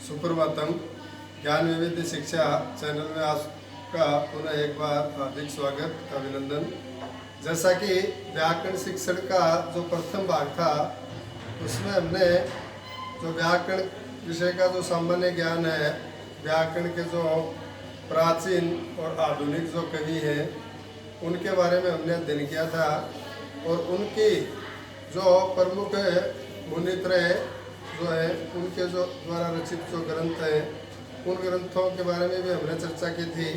सुप्रभातम। ज्ञान विविध शिक्षा चैनल में आपका पुनः एक बार हार्दिक स्वागत, अभिनंदन। जैसा कि व्याकरण शिक्षण का जो प्रथम भाग था उसमें हमने जो व्याकरण विषय का जो सामान्य ज्ञान है, व्याकरण के जो प्राचीन और आधुनिक जो कवि हैं उनके बारे में हमने अध्ययन किया था और उनकी जो प्रमुख मुनित्रय जो है उनके जो द्वारा रचित जो ग्रंथ हैं उन ग्रंथों के बारे में भी हमने चर्चा की थी।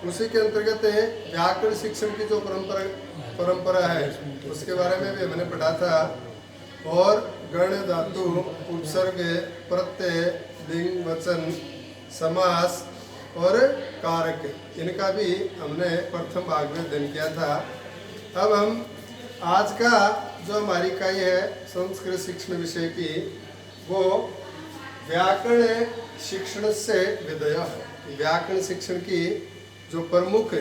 उसी के अंतर्गत व्याकरण शिक्षण की जो परंपरा है उसके बारे में भी हमने पढ़ा था और गण, धातु, उपसर्ग, प्रत्यय, लिंग, वचन, समास और कारक इनका भी हमने प्रथम भाग में अध्ययन किया था। अब हम आज का जो हमारी इकाई है संस्कृत शिक्षण विषय की, वो व्याकरण शिक्षण से विधय है। व्याकरण शिक्षण की जो प्रमुख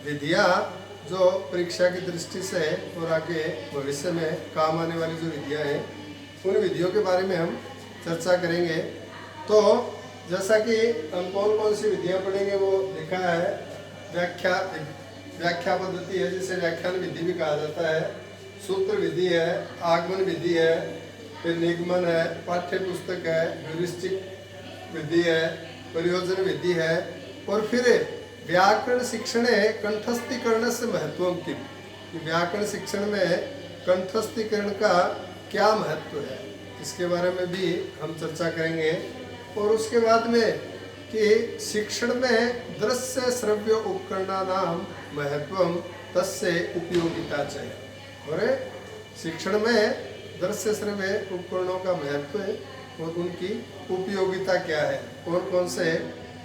विधियाँ जो परीक्षा की दृष्टि से और आगे भविष्य में काम आने वाली जो विधियाँ हैं उन विधियों के बारे में हम चर्चा करेंगे। तो जैसा कि हम कौन कौन सी विधियाँ पढ़ेंगे वो लिखा है। व्याख्या पद्धति है जिसे व्याख्यान विधि भी कहा जाता है, सूत्र विधि है, आगमन विधि है, फिर निगमन है, पाठ्य पुस्तक है, ह्यूरिस्टिक विधि है, प्रयोजन विधि है और फिर व्याकरण शिक्षण कंठस्थीकरण से महत्व की। व्याकरण शिक्षण में कंठस्थीकरण का क्या महत्व है इसके बारे में भी हम चर्चा करेंगे। और उसके बाद में कि शिक्षण में दृश्य श्रव्य उपकरणानाम महत्वम तस्य उपयोगिता चाहिए। और शिक्षण में दृश्य श्रव्य उपकरणों का महत्व और उनकी उपयोगिता क्या है, कौन कौन से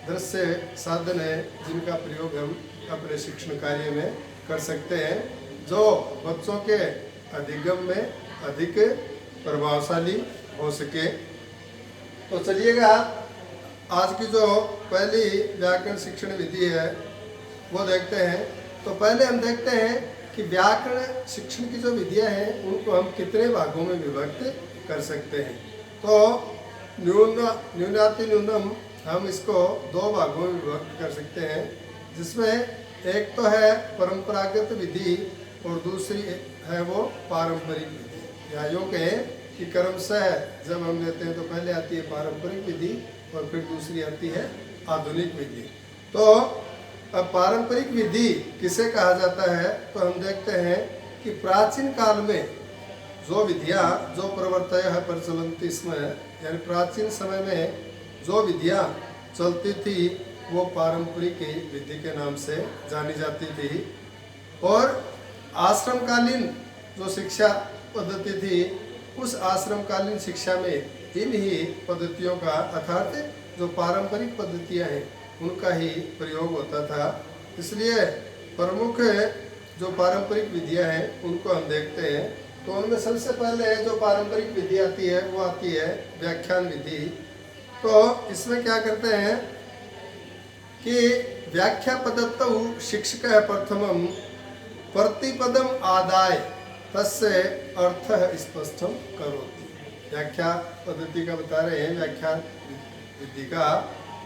दृश्य साधन है जिनका प्रयोग हम अपने शिक्षण कार्य में कर सकते हैं जो बच्चों के अधिगम में अधिक प्रभावशाली हो सके। तो चलिएगा आज की जो पहली व्याकरण शिक्षण विधि है वो देखते हैं। तो पहले हम देखते हैं कि व्याकरण शिक्षण की जो विधियां हैं उनको हम कितने भागों में विभक्त कर सकते हैं। तो न्यूनाति न्यूनम हम इसको दो भागों में विभक्त कर सकते हैं, जिसमें एक तो है परंपरागत विधि और दूसरी है वो पारंपरिक विधि। या यूँ कहें कि क्रमशः जब हम लेते हैं तो पहले आती है पारंपरिक विधि और फिर दूसरी आती है आधुनिक विधि। तो अब पारंपरिक विधि किसे कहा जाता है तो हम देखते हैं कि प्राचीन काल में जो विधियाँ जो प्रवर्तय प्रचलन्ति स्म, यानी प्राचीन समय में जो विधियाँ चलती थी वो पारंपरिक विधि के नाम से जानी जाती थी। और आश्रमकालीन जो शिक्षा पद्धति थी उस आश्रमकालीन शिक्षा में इन ही पद्धतियों का अर्थात जो पारंपरिक पद्धतियाँ हैं उनका ही प्रयोग होता था। इसलिए प्रमुख जो पारंपरिक विधियाँ हैं उनको हम देखते हैं। तो उनमें सबसे पहले जो पारंपरिक विधि आती है वो आती है व्याख्यान विधि। तो इसमें क्या करते हैं कि व्याख्या पदत्तौ शिक्षक प्रथमम प्रतिपदम आदाय तस्य अर्थ स्पष्टम करोति। व्याख्या पद्धति का बता रहे हैं व्याख्यान विधि का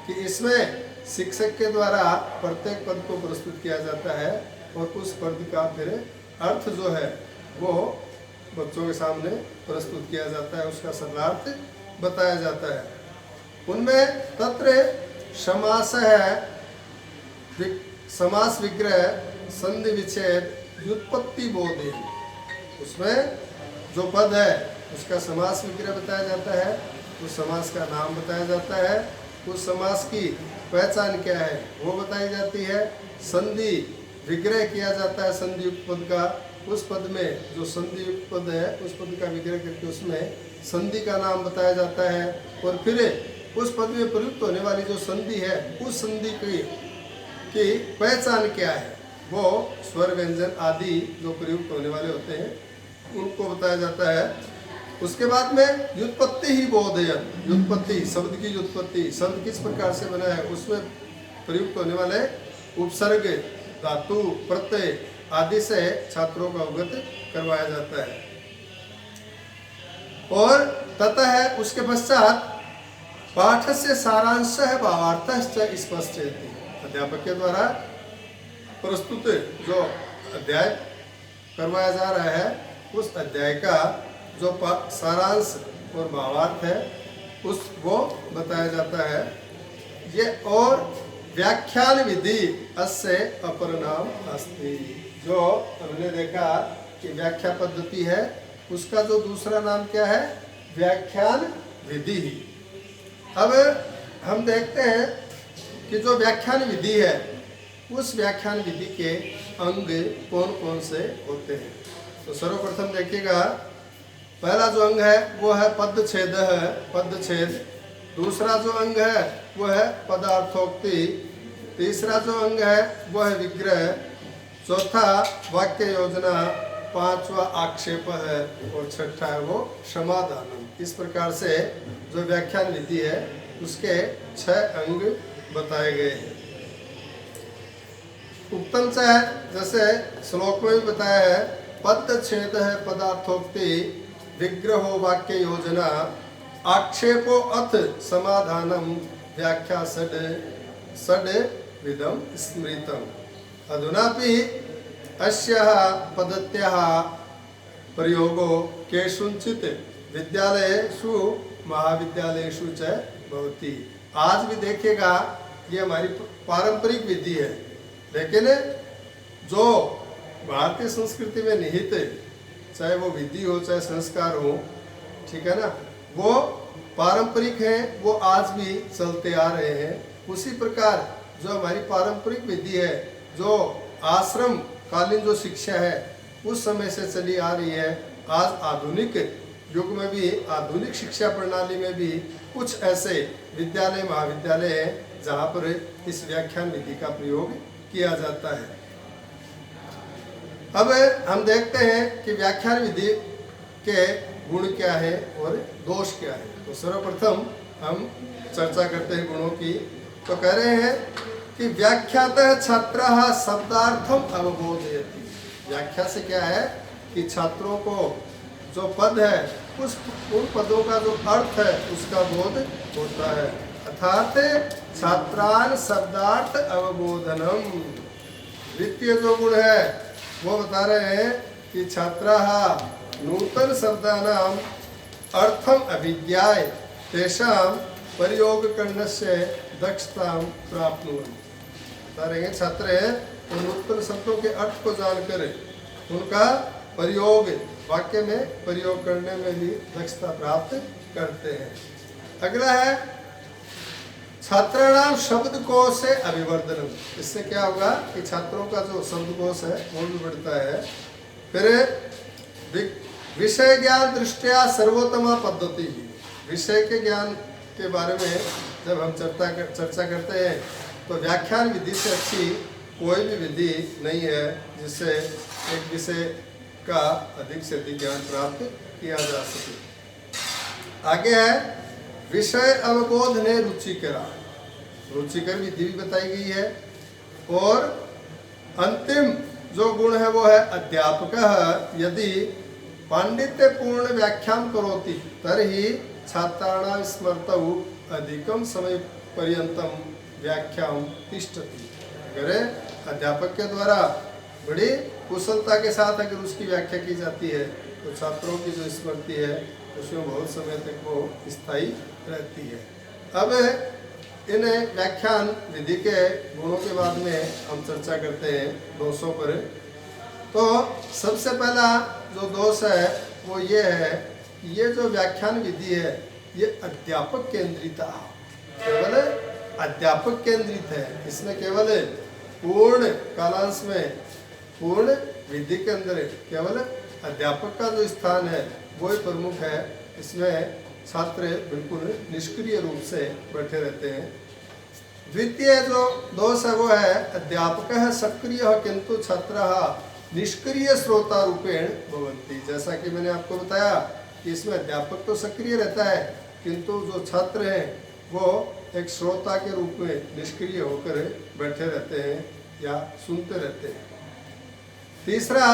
कि इसमें शिक्षक के द्वारा प्रत्येक पद को प्रस्तुत किया जाता है और उस पद का फिर अर्थ जो है वो बच्चों के सामने प्रस्तुत किया जाता है, उसका सरलार्थ बताया जाता है। उनमें तत्र समास है, समास विग्रह, संधि विच्छेद, व्युत्पत्ति बोधे। उसमें जो पद है उसका समास विग्रह बताया जाता है, उस समास का नाम बताया जाता है, उस समास की पहचान क्या है वो बताई जाती है, संधि विग्रह किया जाता है संधि युक्त पद का, उस पद में जो संधि युक्त पद है उस पद का विग्रह करके उसमें संधि का नाम बताया जाता है और फिर उस पद में प्रयुक्त होने वाली जो संधि है उस संधि की पहचान क्या है, वो स्वर व्यंजन आदि जो प्रयुक्त होने वाले होते हैं उनको बताया जाता है। उसके बाद में व्युत्पत्ति ही बोधयन, व्युत्पत्ति शब्द की व्युत्पत्ति, शब्द किस प्रकार से बना है उसमें प्रयुक्त होने वाले उपसर्ग, धातु, प्रत्यय आदि से छात्रों को अवगत करवाया जाता है। और ततः उसके पश्चात पाठ से सारांश है भावार्थ स्पष्टयति। अध्यापक के द्वारा प्रस्तुत जो अध्याय करवाया जा रहा है उस अध्याय का जो सारांश और भावार्थ है उस वो बताया जाता है। ये और व्याख्यान विधि अस्य अपर नाम अस्ति। जो हमने देखा कि व्याख्या पद्धति है उसका जो दूसरा नाम क्या है, व्याख्यान विधि। अब हम देखते हैं कि जो व्याख्यान विधि है उस व्याख्यान विधि के अंग कौन कौन से होते हैं। तो सर्वप्रथम देखिएगा, पहला जो अंग है वो है पदछेद है, पदछेद। दूसरा जो अंग है वो है पदार्थोक्ति। तीसरा जो अंग है वो है विग्रह। चौथा वाक्य योजना। पांचवा आक्षेप है और छठा है वो समाधान। इस प्रकार से जो व्याख्यान विधि है उसके 6 अंग बताए गए हैं। उत्तम से जैसे श्लोक में भी बताया है, पदछेद है पदार्थोक्ति, विग्रहो वाक्य योजना, आक्षेपो अथ समाधानम, व्याख्या षड विधम स्मृतम। अधुनापि अस्याः पद्धत्याः प्रयोगो केषुचित् विद्यालयेषु महाविद्यालयेषु च भवति। आज भी देखिएगा ये हमारी पारंपरिक विधि है, लेकिन जो भारतीय संस्कृति में निहित चाहे वो विधि हो चाहे संस्कार हो, ठीक है ना, वो पारंपरिक है, वो आज भी चलते आ रहे हैं। उसी प्रकार जो हमारी पारंपरिक विधि है, जो आश्रम कालीन जो शिक्षा है उस समय से चली आ रही है, आज आधुनिक युग में भी आधुनिक शिक्षा प्रणाली में भी कुछ ऐसे विद्यालय महाविद्यालय हैं जहाँ पर इस व्याख्यान विधि का प्रयोग किया जाता है। अब हम देखते हैं कि व्याख्यान विधि के गुण क्या है और दोष क्या है। तो सर्वप्रथम हम चर्चा करते हैं गुणों की। तो कह रहे हैं कि व्याख्यातः छात्रः शब्दार्थम अवबोधयति। व्याख्या से क्या है कि छात्रों को जो पद है उन पदों का जो अर्थ है उसका बोध होता है। अर्थात छात्रान शब्दार्थ अवबोधनम। द्वितीय जो गुण है वो बता रहे हैं कि छात्राः नूतन शब्दानां अर्थम अभिज्ञाय तेषां प्रयोग करणस्य दक्षतां प्राप्नुवन्ति। बता रहे हैं छात्र हैं तो नूतन शब्दों के अर्थ को जानकर उनका प्रयोग वाक्य में प्रयोग करने में भी दक्षता प्राप्त करते हैं। अगला है छात्राणाम शब्दकोश से अभिवर्धनम। इससे क्या होगा कि छात्रों का जो शब्दकोश है वो भी बढ़ता है। फिर विषय ज्ञान दृष्टिया सर्वोत्तम पद्धति। विषय के ज्ञान के बारे में जब हम चर्चा करते हैं तो व्याख्यान विधि से अच्छी कोई भी विधि नहीं है जिससे एक विषय का अधिक से अधिक ज्ञान प्राप्त किया जा सके। आगे है विषय अवबोध ने रुचिकरा। रुचिकर विधि भी बताई गई है। और अंतिम जो गुण है वो है अध्यापक यदि पांडित्य पूर्ण व्याख्यान करोति तर्हि छात्राणां स्मृतौ अधिकम समय पर्यंतम व्याख्याम तिष्ठति। अगर अध्यापक के द्वारा बड़ी कुशलता के साथ अगर उसकी व्याख्या की जाती है तो छात्रों की जो स्मृति है उसमें बहुत समय तक वो स्थायी रहती है। अब इन व्याख्यान विधि के गुणों के बाद में हम चर्चा करते हैं दोषों पर। तो सबसे पहला जो दोष है वो ये है कि ये जो व्याख्यान विधि है ये अध्यापक केंद्रित है, केवल अध्यापक केंद्रित है। इसमें केवल पूर्ण कालांश में पूर्ण विधि के अंदर केवल अध्यापक का जो स्थान है वो ही प्रमुख है। इसमें छात्र बिल्कुल निष्क्रिय रूप से बैठे रहते हैं। द्वितीय जो दोष है वो है अध्यापक है सक्रिय किंतु छात्रः निष्क्रिय श्रोता रूपेण भवन्ति। जैसा कि मैंने आपको बताया कि इसमें अध्यापक तो सक्रिय रहता है किंतु जो छात्र हैं वो एक श्रोता के रूप में निष्क्रिय होकर बैठे रहते हैं या सुनते रहते हैं। तीसरा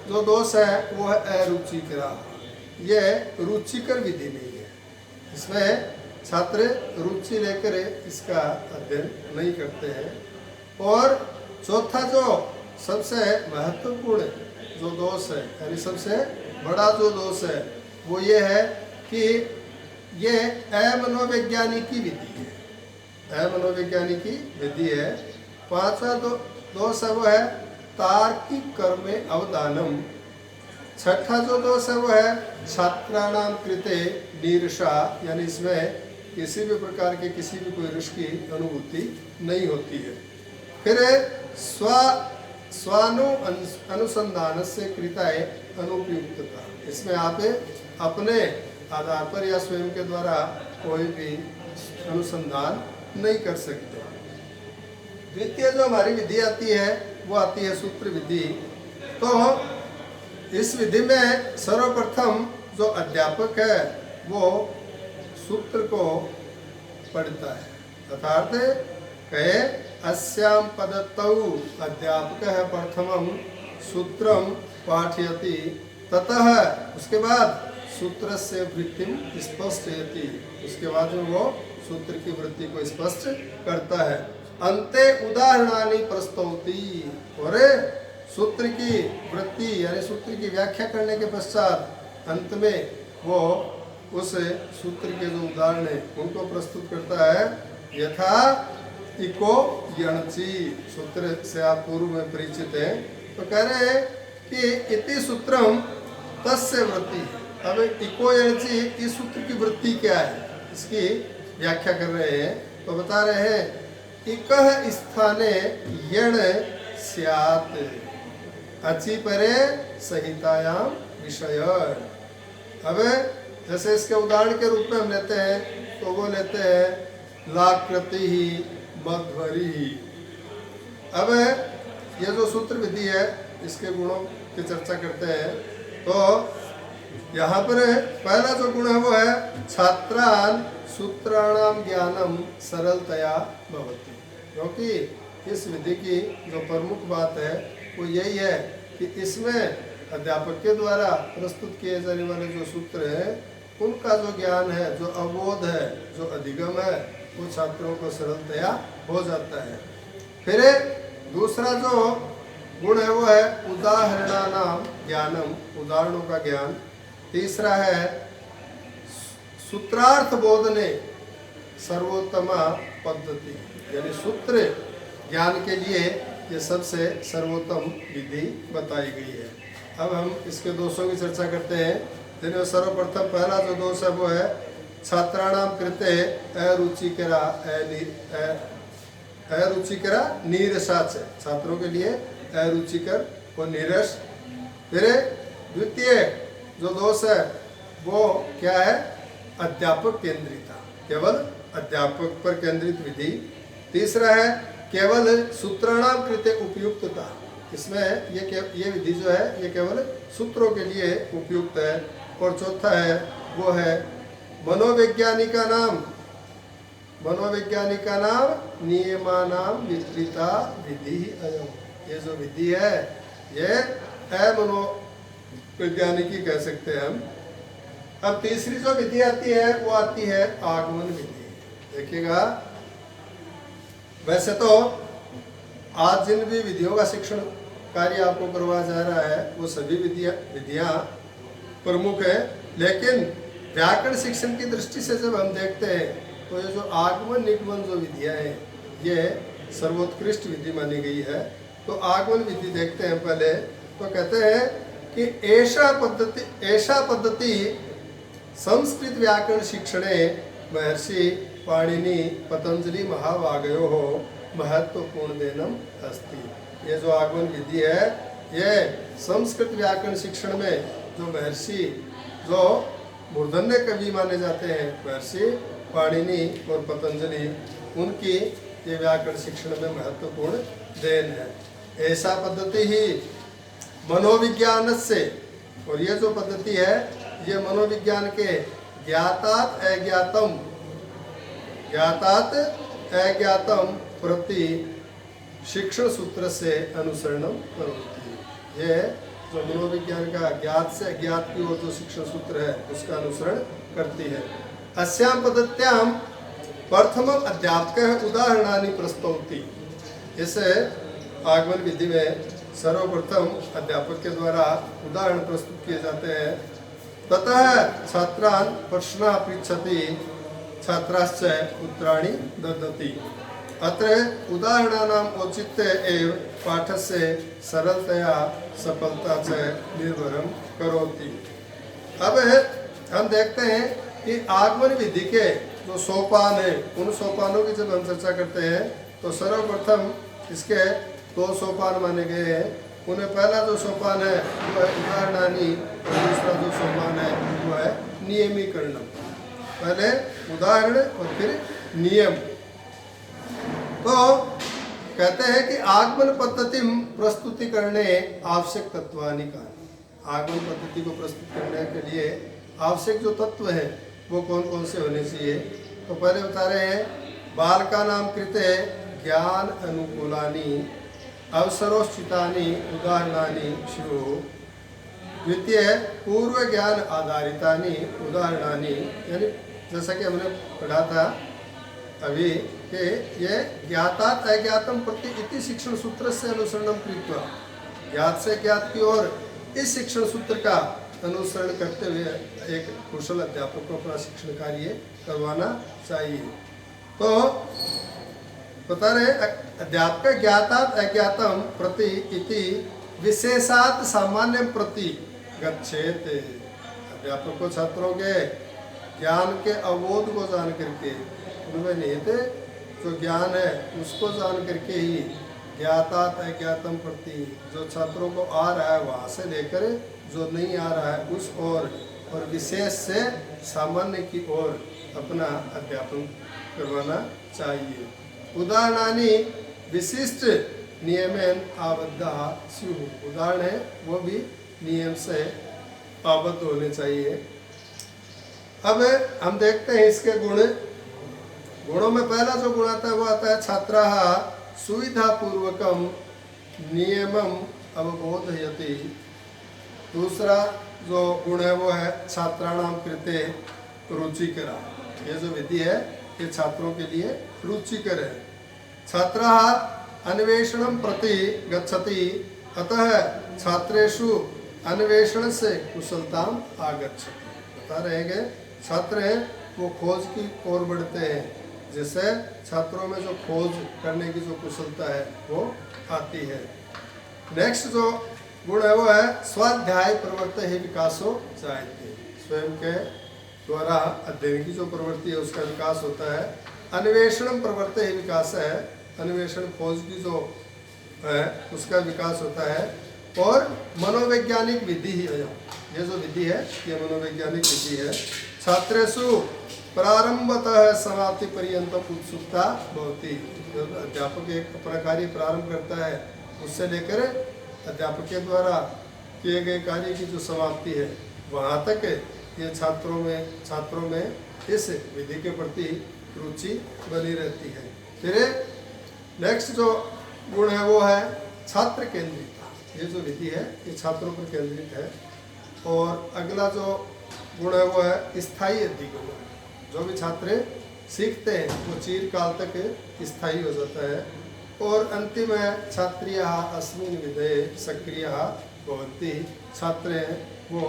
जो दोष है वो है अरुचिकरा। ये रुचिकर विधि नहीं है। इसमें छात्र रुचि लेकर इसका अध्ययन नहीं करते हैं। और चौथा जो सबसे महत्वपूर्ण जो दोष है, यानी सबसे बड़ा जो दोष है, वो ये है कि ये अमनोवैज्ञानिकी विधि है, अमनोवैज्ञानिकी विधि है। पांचवा दोष है वो है तार्किक कर्म में अवदानम। छठा जो दोष है वो है छात्राणाम कृते नीरसा, यानी इसमें किसी भी प्रकार के किसी भी कोई रस की अनुभूति नहीं होती है। फिर स्वानु अनुसंधान से कृताय अनुपयुक्तता, इसमें आप अपने आधार पर या स्वयं के द्वारा कोई भी अनुसंधान नहीं कर सकते। द्वितीय जो हमारी विधि आती है वो आती है सूत्र विधि। तो इस विधि में सर्वप्रथम जो अध्यापक है वो सूत्र को पढ़ता है, अर्थात कहे अस्याम पदतौ अध्यापक है प्रथमम सूत्रम पाठयति, ततः उसके बाद सूत्र से वृत्तिम स्पष्टयति, उसके बाद में वो सूत्र की वृत्ति को स्पष्ट करता है। अंते उदाहरणानि प्रस्तौति, और सूत्र की वृत्ति यानी सूत्र की व्याख्या करने के पश्चात अंत में वो उस सूत्र के जो उदाहरण है उनको प्रस्तुत करता है। यथा इको यणचि, सूत्र से आप पूर्व में परिचित हैं, तो कह रहे हैं कि इति सूत्रम तस्य वृत्ति। अब इको यणचि, इस सूत्र की वृत्ति क्या है, इसकी व्याख्या कर रहे हैं। तो बता रहे हैं इकः स्थाने यण स्यात् अचि परे सहितायाम विषय। अब जैसे इसके उदाहरण के रूप में हम लेते हैं तो वो लेते हैं लाकृति ही मध्वरी ही। अब ये जो सूत्र विधि है इसके गुणों की चर्चा करते हैं। तो यहाँ पर पहला जो गुण है वो है छात्रान सूत्राणाम ज्ञानम सरलतया भवति, क्योंकि इस विधि की जो प्रमुख बात है वो यही है कि इसमें अध्यापक के द्वारा प्रस्तुत किए जाने वाले जो सूत्र हैं उनका जो ज्ञान है, जो अवबोध है, जो अधिगम है, वो छात्रों को सरलतया हो जाता है। फिर दूसरा जो गुण है वो है उदाहरणानाम ज्ञानम, उदाहरणों का ज्ञान। तीसरा है सूत्रार्थ बोधने सर्वोत्तमा पद्धति, यानी सूत्र ज्ञान के लिए ये सबसे सर्वोत्तम विधि बताई गई है। अब हम इसके दोषों की चर्चा करते हैं। जिनमें सर्वप्रथम पहला जो दोष है वो है छात्राणाम कृते अरुचिकरा नीरसाच, छात्रों के लिए अरुचिकर और नीरस। फिर द्वितीय जो दोष है वो क्या है, अध्यापक केंद्रिता, केवल अध्यापक पर केंद्रित विधि। तीसरा है केवल सूत्राणाम कृते उपयुक्तता, इसमें ये विधि जो है ये केवल सूत्रों के लिए उपयुक्त है। और चौथा है वो है मनोवैज्ञानिका नाम नियमानाम विस्तृता विधि अयम। ये जो विधि है ये अमनोवैज्ञानिकी कह सकते हैं हम। अब तीसरी जो विधि आती है वो आती है आगमन विधि। देखिएगा, वैसे तो आज जिन भी विधियों का शिक्षण कार्य आपको करवाया जा रहा है वो सभी विधियां प्रमुख है, लेकिन व्याकरण शिक्षण की दृष्टि से जब हम देखते हैं तो ये जो आगमन निगमन जो विधियां हैं ये सर्वोत्कृष्ट विधि मानी गई है। तो आगमन विधि देखते हैं पहले। तो कहते हैं कि ऐसा पद्धति संस्कृत व्याकरण शिक्षणे महर्षि पाणिनि पतंजलि महावागयो हो महत्वपूर्ण देनम अस्ति। ये जो आगमन विधि है ये संस्कृत व्याकरण शिक्षण में जो महर्षि जो मूर्धन्य कवि माने जाते हैं महर्षि पाणिनि और पतंजलि, उनकी ये व्याकरण शिक्षण में महत्वपूर्ण देन है। ऐसा पद्धति ही मनोविज्ञान से, और ये जो पद्धति है ये मनोविज्ञान के ज्ञातात अज्ञातम प्रति शिक्षण सूत्र से अनुसरणम करोति। ये जो मनोविज्ञान का ज्ञात से अज्ञात की ओर जो शिक्षण सूत्र है उसका अनुसरण करती है। अस्यां पद्धत्यां प्रथमम् अध्यापकः उदाहरणानि प्रस्तौति। इस आगमन विधि में सर्वप्रथम अध्यापक के द्वारा उदाहरण प्रस्तुत किए जाते हैं। ततः छात्रान् प्रश्नाः पृच्छति, छात्राश्च उत्तराणि ददति। अत्र उदाहरणानाम् औचित्य एव पाठस्य सरलतया सफलता च निर्भरं करोति। अब हम देखते हैं कि आगमन विधि के जो सोपान है, उन सोपानों की जब हम चर्चा करते हैं तो सर्वप्रथम इसके 2 सोपान माने गए हैं। उनमें पहला जो सोपान है वो है उदाहरणानि, और दूसरा जो सोपान है वो है नियमीकरणम। पहले उदाहरण और फिर नियम। तो कहते हैं कि आगमन पद्धति प्रस्तुति करने आवश्यक तत्वानि का, आगमन पद्धति को प्रस्तुत करने के लिए आवश्यक जो तत्व है वो कौन कौन से होने चाहिए। तो पहले बता रहे हैं बालकानां कृते ज्ञान अनुकूलानि अवसरोचितानि उदाहरणानि स्युः। द्वितीय पूर्व ज्ञान आधारितानि उदाहरणानि, यानी जैसा कि हमने पढ़ा था अभी कि ये ज्ञातात् अज्ञातम प्रति इति शिक्षण सूत्र से अनुसरणम कृत्वा, ज्ञात से ज्ञात की ओर इस शिक्षण सूत्र का अनुसरण करते हुए एक कुशल अध्यापक को अपना शिक्षण कार्य करवाना चाहिए। तो बता रहे अध्यापक ज्ञातात् अज्ञातम प्रति इति विशेषात् सामान्य प्रति गच्छेत। अध्यापक को छात्रों के ज्ञान के अवबोध को जान करके, उनमें निहित जो ज्ञान है उसको जान करके ही ज्ञातात् अज्ञातम प्रति, जो छात्रों को आ रहा है वहाँ से लेकर जो नहीं आ रहा है उस और विशेष से सामान्य की ओर अपना अध्यापन करवाना चाहिए। उदाहरणानि विशिष्ट नियमेन आबद्धाः स्युः। उदाहरण है वो भी नियम से आबद्ध होने चाहिए। अब हम देखते हैं इसके गुण। गुणों में पहला जो गुण आता है वो आता है छात्राः सुविधापूर्वकं नियमम् अवबोधयति। दूसरा जो गुण है वो है छात्राणां कृते रुचिकरा। ये जो विधि है ये छात्रों के लिए रुचिकर है। छात्राः अन्वेषणं प्रति गच्छति, अतः छात्रेषु अन्वेषण से कुशलताम आगच्छति। बता रहे हैं छात्र हैं वो खोज की ओर बढ़ते हैं, जिससे छात्रों में जो खोज करने की जो कुशलता है वो आती है। नेक्स्ट जो गुण है वो है स्वाध्याय प्रवृत्ति ही विकासो जायते। स्वयं के द्वारा अध्ययन की जो प्रवृत्ति है उसका विकास होता है। अन्वेषण प्रवृत्ति ही विकास है, अन्वेषण खोज की जो है उसका विकास होता है। और मनोवैज्ञानिक विधि ही है, ये जो विधि है ये मनोवैज्ञानिक विधि है। छात्रेषु प्रारंभतः समाप्ति पर्यंतम उत्सुकता भवति। जब अध्यापक एक अपना कार्य प्रारंभ करता है उससे लेकर अध्यापक के द्वारा किए गए कार्य की जो समाप्ति है वहाँ तक ये छात्रों में इस विधि के प्रति रुचि बनी रहती है। फिर नेक्स्ट जो गुण है वो है छात्र केंद्रितता। ये जो विधि है ये छात्रों पर केंद्रित है। और अगला जो गुण है वो है स्थायी अधिगम। जो भी छात्र सीखते हैं वो चिरकाल तक स्थायी हो जाता है। और अंतिम है छात्रियाः अस्मिन् विधये सक्रियाः भवन्ति। छात्र हैं वो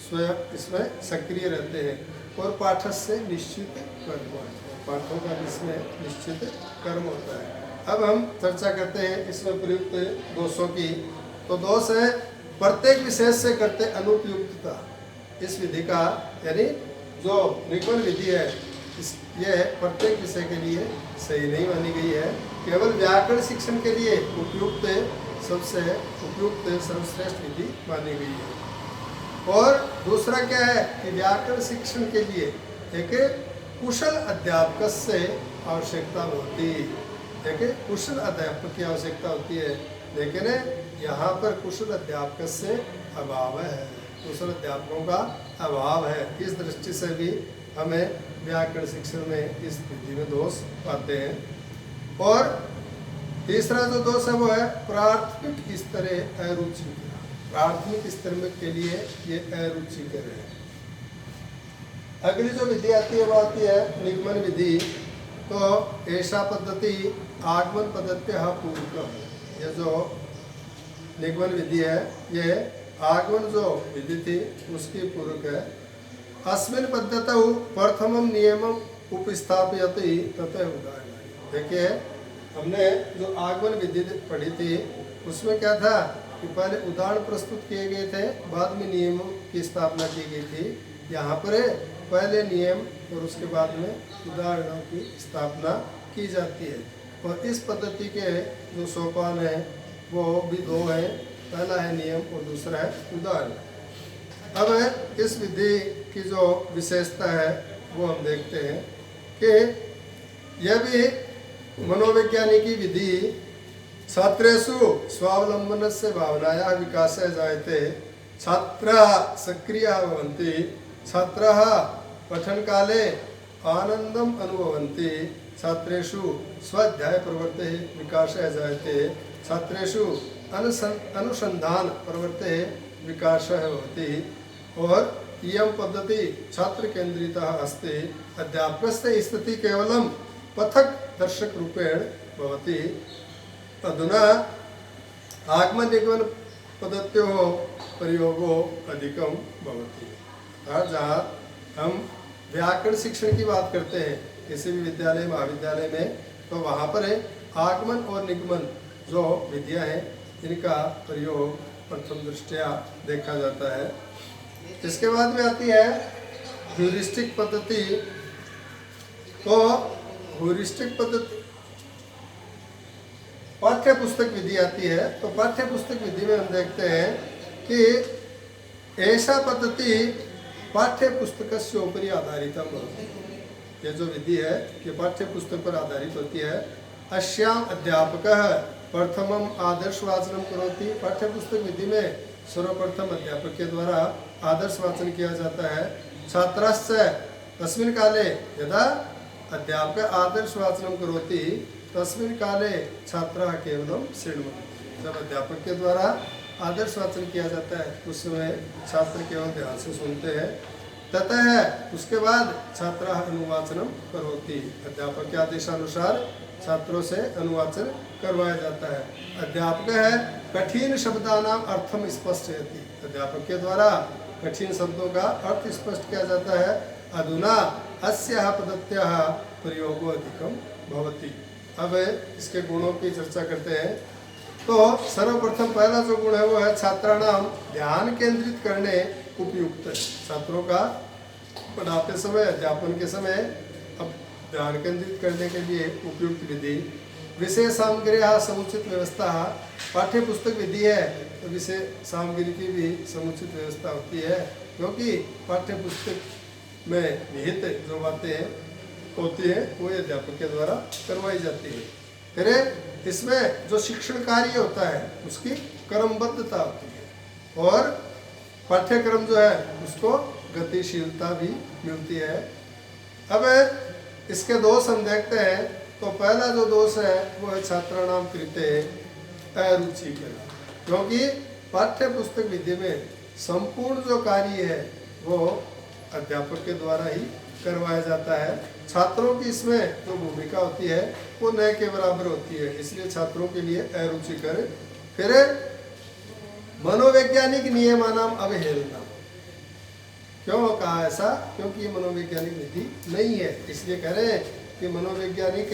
स्वयं इसमें सक्रिय रहते हैं। और पाठ से निश्चित कर्म, पाठों का इसमें निश्चित कर्म होता है। अब हम चर्चा करते हैं इसमें प्रयुक्त दोषों की। तो दोष है प्रत्येक विशेष से करते अनुपयुक्तता। इस विधि का यानी जो निगमन विधि है यह प्रत्येक विषय के लिए सही नहीं मानी गई है। केवल व्याकरण शिक्षण के लिए उपयुक्त सबसे उपयुक्त सर्वश्रेष्ठ विधि मानी गई है। और दूसरा क्या है कि व्याकरण शिक्षण के लिए एक कुशल अध्यापक से आवश्यकता होती है, एक कुशल अध्यापक की आवश्यकता होती है। लेकिन यहाँ पर कुशल अध्यापक से अभाव है, कुशल अध्यापकों का अभाव है। इस दृष्टि से भी हमें व्याकरण शिक्षण में इस विधि में दोष पाते हैं। और तीसरा जो दोष है वो है प्राथमिक स्तर अरुचि। प्राथमिक स्तर में के लिए ये अरुचिकर है। अगली जो विधि आती है वो आती है निगमन विधि। तो ऐसा पद्धति आगमन पद्धति पूर्वक, ये जो निगमन विधि है ये आगमन जो विधि थी उसकी पूर्वक है। अस्मिन् पद्धतौ प्रथमं नियमं उपस्थापयति ततः उदाहरण। देखिए हमने जो आगमन विधि पढ़ी थी उसमें क्या था कि पहले उदाहरण प्रस्तुत किए गए थे, बाद में नियमों की स्थापना की गई थी। यहाँ पर पहले नियम और उसके बाद में उदाहरणों की स्थापना की जाती है। और इस पद्धति के जो सोपान हैं वो भी दो हैं, पहला है नियम और दूसरा है उदाहरण। अब इस विधि की जो विशेषता है वो हम देखते हैं कि यह भी मनोवैज्ञानिकी विधि छात्रेषु स्वावलंबनस्य भावनायाः विकासाय जायते। छात्राः सक्रियाः भवन्ति, छात्राः पठनकाले आनन्दम् अनुभवन्ति, छात्रेषु स्वाध्याय प्रवृत्तेः विकासाय जायते, छात्रेषु अनुसंधान प्रवृत्तेः विकासः भवति। और इयं पद्धति छात्र केन्द्रिता अस्ति। अध्यापकस्य स्थितिः केवलं पथक दर्शक रूपेण भवति। अधुना आगमन निगमन पद्धत्योः प्रयोगो अधिकं भवति। जहाँ हम व्याकरण शिक्षण की बात करते हैं किसी भी विद्यालय महाविद्यालय में, तो वहाँ पर आगमन और निगमन जो विधियाँ हैं इनका प्रयोग प्रथम दृष्टया देखा जाता है। इसके बाद में आती है ह्यूरिस्टिक पद्धति। तो ह्यूरिस्टिक पद्धति पाठ्य पुस्तक विधि आती है। तो पाठ्य पुस्तक विधि में हम देखते हैं कि ऐसा पद्धति पाठ्य पुस्तकस्य उपरि आधारित भवति। ये जो विधि है कि पाठ्य पुस्तक पर आधारित होती है। अस्याम अध्यापकः प्रथमम आदर्श वाचनम करोति। पाठ्य पुस्तक विधि में सर्वप्रथम अध्यापक के द्वारा आदर्श वाचन किया जाता है। छात्राश्च तस्मिन् काले यदा अध्यापक आदर्श वाचनम करोति तस्मिन् काले छात्राः केवलं शृण्वन्ति। जब अध्यापक के द्वारा आदर्श वाचन किया जाता है उस समय छात्र केवल ध्यान से सुनते हैं। ततः उसके बाद छात्राः अनुवाचनम करोति। अध्यापक के आदेशानुसार छात्रों से अनुवाचन करवाया जाता है। अध्यापक है कठिन शब्दानां अर्थम स्पष्टयति। अध्यापक के द्वारा कठिन शब्दों का अर्थ स्पष्ट किया जाता है। अधुना अस्याः पद्धत्याः प्रयोगो अधिकं भवति। अब इसके गुणों की चर्चा करते हैं। तो सर्वप्रथम पहला जो गुण है वो है छात्राणाम ध्यान केंद्रित करने उपयुक्त। छात्रों का पढ़ाते समय अध्यापन के समय अब ध्यान केंद्रित करने के लिए उपयुक्त विधि। विषय सामग्री समुचित व्यवस्था। पाठ्य पुस्तक विधि है तो विषय सामग्री की भी समुचित व्यवस्था होती है, क्योंकि पाठ्य पुस्तक में निहित जो बातें होती है वो अध्यापक के द्वारा करवाई जाती है। फिर इसमें जो शिक्षण कार्य होता है उसकी क्रमबद्धता होती है और पाठ्यक्रम जो है उसको गतिशीलता भी मिलती है। अब इसके दोष हम देखते हैं। तो पहला जो दोष है वो है छात्राणाम कृते अरुचिकर, क्योंकि पाठ्य पुस्तक विधि में संपूर्ण जो कार्य है वो अध्यापक के द्वारा ही करवाया जाता है। छात्रों की इसमें जो भूमिका होती है वो न के बराबर होती है, इसलिए छात्रों के लिए अरुचिकर। फिर मनोवैज्ञानिक नियमानाम अवहेलना। क्यों कहा ऐसा? क्योंकि ये मनोवैज्ञानिक विधि नहीं है, इसलिए कह रहे हैं कि मनोवैज्ञानिक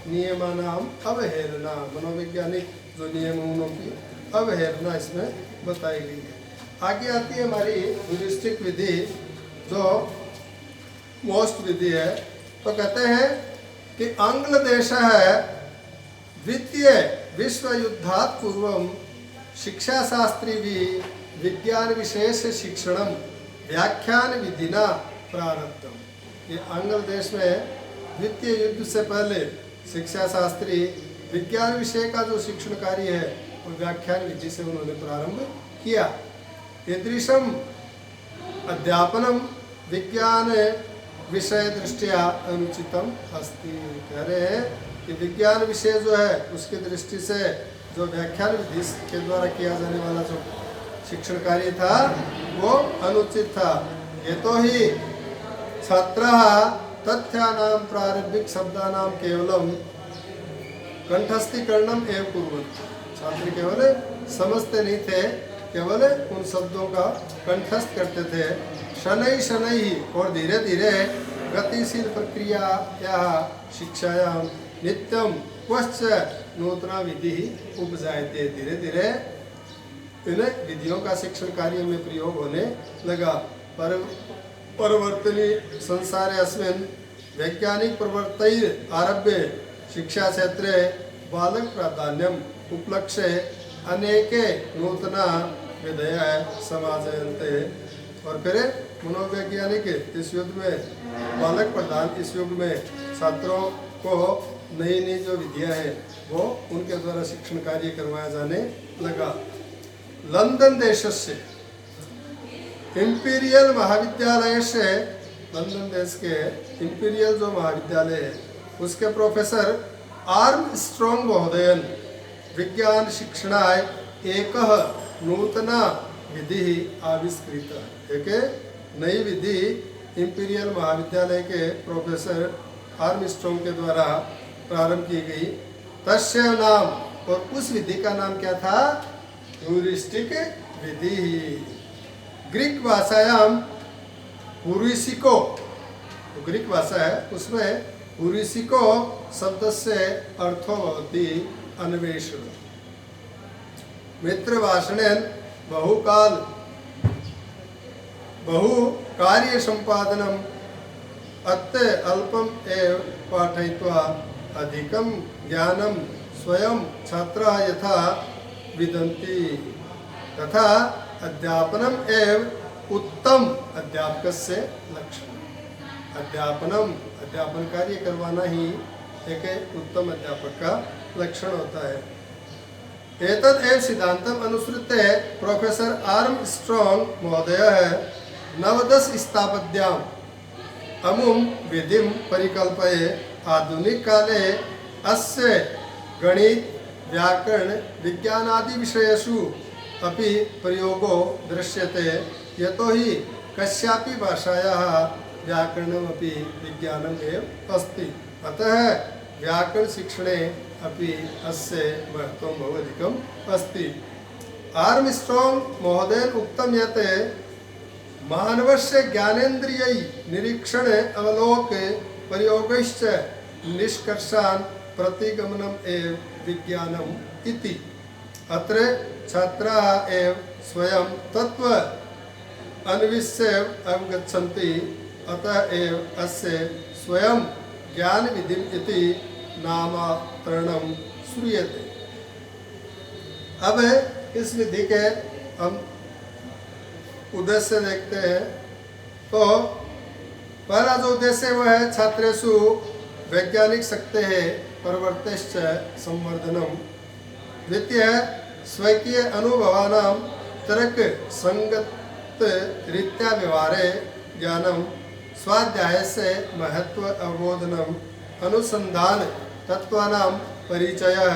नियमानाम अवहेलना। मनोवैज्ञानिक जो नियम की अवहेलना इसमें बताई गई है। आगे आती है हमारी ह्यूरिस्टिक विधि जो मोस्ट विधि है। तो कहते हैं कि आंग्ल देश है द्वितीय विश्व युद्धात् पूर्व शिक्षा शास्त्री भी विज्ञान विशेष शिक्षणम व्याख्यान विधिना प्रारब्धम। ये आंग्ल देश में द्वितीय युद्ध से पहले शिक्षा शास्त्री विज्ञान विषय का जो शिक्षण कार्य है वो व्याख्यान विधि से उन्होंने प्रारंभ किया। ईदृशम अध्यापनम विज्ञान विषय दृष्टिया अनुचितम अस्ति। कह रहे हैं कि विज्ञान विषय जो है उसकी दृष्टि से जो व्याख्यान विधि के द्वारा किया जाने वाला जो शिक्षण कार्य था वो अनुचित था। ये तो ही छात्राः तथ्यानां प्रारंभिक शब्दानां केवलं कंठस्थीकरणम एवं कुर्वन्ति। छात्र केवल समझते नहीं थे, केवल उन शब्दों का कंठस्थ करते थे। शनै शनै और धीरे धीरे गतिशील प्रक्रिया या शिक्षायां नित्यम क्वश्च नूतना विधि उपजायते। धीरे धीरे इन विधियों का शिक्षण कार्य में प्रयोग होने लगा। परिवर्तनी संसारे अस्मिन् वैज्ञानिक प्रवर्तैः आरभ्य शिक्षा क्षेत्रे बालक प्राधान्यम उपलक्ष्य अनेके नूतना विधयः समाजयन्ते। और फिर मनोवैज्ञानिक इस युग में, बालक प्रधान इस युग में छात्रों को नई नई जो विधियाँ हैं वो उनके द्वारा शिक्षण कार्य करवाया जाने लगा। लंदन देश से इंपीरियल महाविद्यालय से, लंदन देश के इंपीरियल जो महाविद्यालय है उसके प्रोफेसर आर्मस्ट्रॉन्ग महोदयन विज्ञान शिक्षणाय एक नूतना विधि आविष्कृत। एक नई विधि इंपीरियल महाविद्यालय के प्रोफेसर आर्मस्ट्रॉन्ग के द्वारा प्रारंभ की गई। तस्य नाम, और उस विधि का नाम क्या था? ह्यूरिस्टिक विधि। ग्रीक भाषायाम हुरिसिको, ग्रीक भाषा है उसमें हुरिसिको शब्द से अर्थो भवति अन्वेषण। मित्र भाषणेन बहुकाल बहु कार्य संपादनम अत्य अल्पम एव पाठयित्वा अधिकम ज्ञानम स्वयं छात्राः यथा विदन्ति तथा अध्यापनम एव उत्तम अध्यापकस्य लक्षण। अध्यापनम, अध्यापन कार्य करवाना ही एक उत्तम अध्यापक का लक्षण होता है। एतद् एव सिद्धांतम अनुसृत्य प्रोफेसर आर्मस्ट्रॉन्ग महोदयः नवदश स्थापत्याम् अमुम विधिं परिकल्प्य आधुनिक काले अस्य गणित व्याकरण विज्ञानादि विषयेषु अपि प्रयोगो दृश्यते। यतो हि कस्यापि भाषायाः व्याकरणमपि विज्ञानम् एव अस्ति। अतः व्याकरण शिक्षणे अपि अस्य महत्वं बहु अधिकम् अस्ति। आर्मस्ट्रॉन्ग महोदयेन उक्तं यत् मानवस्य ज्ञानेन्द्रियै निरीक्षण अवलोक प्रयोगैश्च निष्कर्षान् प्रतिगमनम् एव विज्ञानम् इति। अत्र छात्राः एव स्वयं तत्व अन्विष्य अवगच्छन्ति। अतः एव अस्य स्वयं ज्ञान विधिम् इति नामकरणं श्रूयते। अब इस विधि के हम उद्देश्य देखते हैं। तो पहला जो उद्देश्य वह है छात्रेषु वैज्ञानिक शक्तेः प्रवर्तेश्च संवर्धनम। द्वितीय स्वकीय अनुभवानां तर्क संगत रीत्या व्यवहारे ज्ञानम, स्वाध्यायस्य महत्व अवबोधनम, अनुसंधान तत्वानां परिचयः,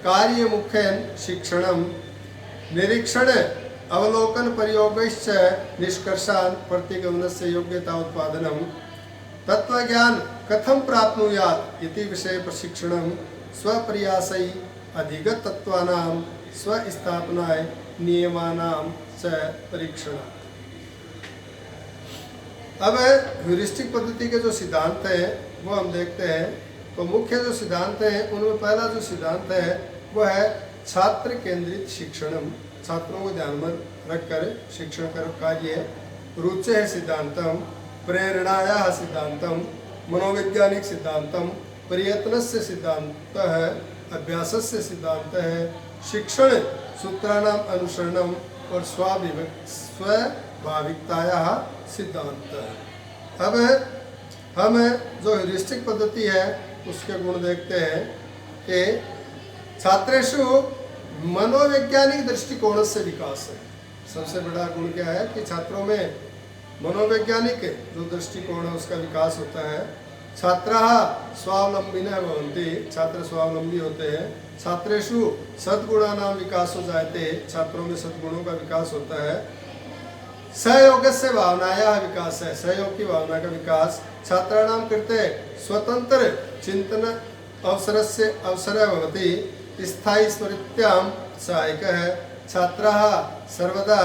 कार्यमुखेन शिक्षणम, निरीक्षण अवलोकन प्रयोगैश्च निष्कर्षान् प्रतिगमनस्य योग्यता उत्पादनम, तत्वज्ञान कथं प्राप्नुयात् इति विषये प्रशिक्षणं, स्वप्रयासै अधिगत तत्वानां स्वस्थापनाय नियमानां च परीक्षण। अब ह्यूरिस्टिक पद्धति के जो सिद्धांत हैं वो हम देखते हैं। तो मुख्य जो सिद्धांत हैं उनमें पहला जो सिद्धांत है वो है छात्र केंद्रित शिक्षणम। छात्रों को ध्यान में रखकर शिक्षण कर कार्य। रुचि सिद्धांतम, प्रेरणायाः सिद्धांतम, मनोवैज्ञानिक सिद्धांतम, प्रयत्नस्य सिद्धांतः, अभ्यासस्य सिद्धांतः, शिक्षण सूत्राणाम अनुसरणम और स्वाभाविकतायाः सिद्धांतः। अब हम जो ह्यूरिस्टिक पद्धति है उसके गुण देखते हैं कि छात्रेषु मनोवैज्ञानिक दृष्टिकोण से विकास है। सबसे बड़ा गुण क्या है कि छात्रों में मनोवैज्ञानिक जो दृष्टिकोण है उसका विकास होता है। छात्राः स्वावलंबिनः भवन्ति, छात्र स्वावलंबी होते हैं। छात्रेषु सद्गुणानां विकासो जायते, छात्रों में सद्गुणों का विकास होता है। सहयोग से भावनाया विकास है, सहयोग की भावना का विकास छात्राणाम कृते स्वतंत्र चिंतन अवसर से अवसर भवति स्थायी स्मृत्यां सहायक है। छात्राः सर्वदा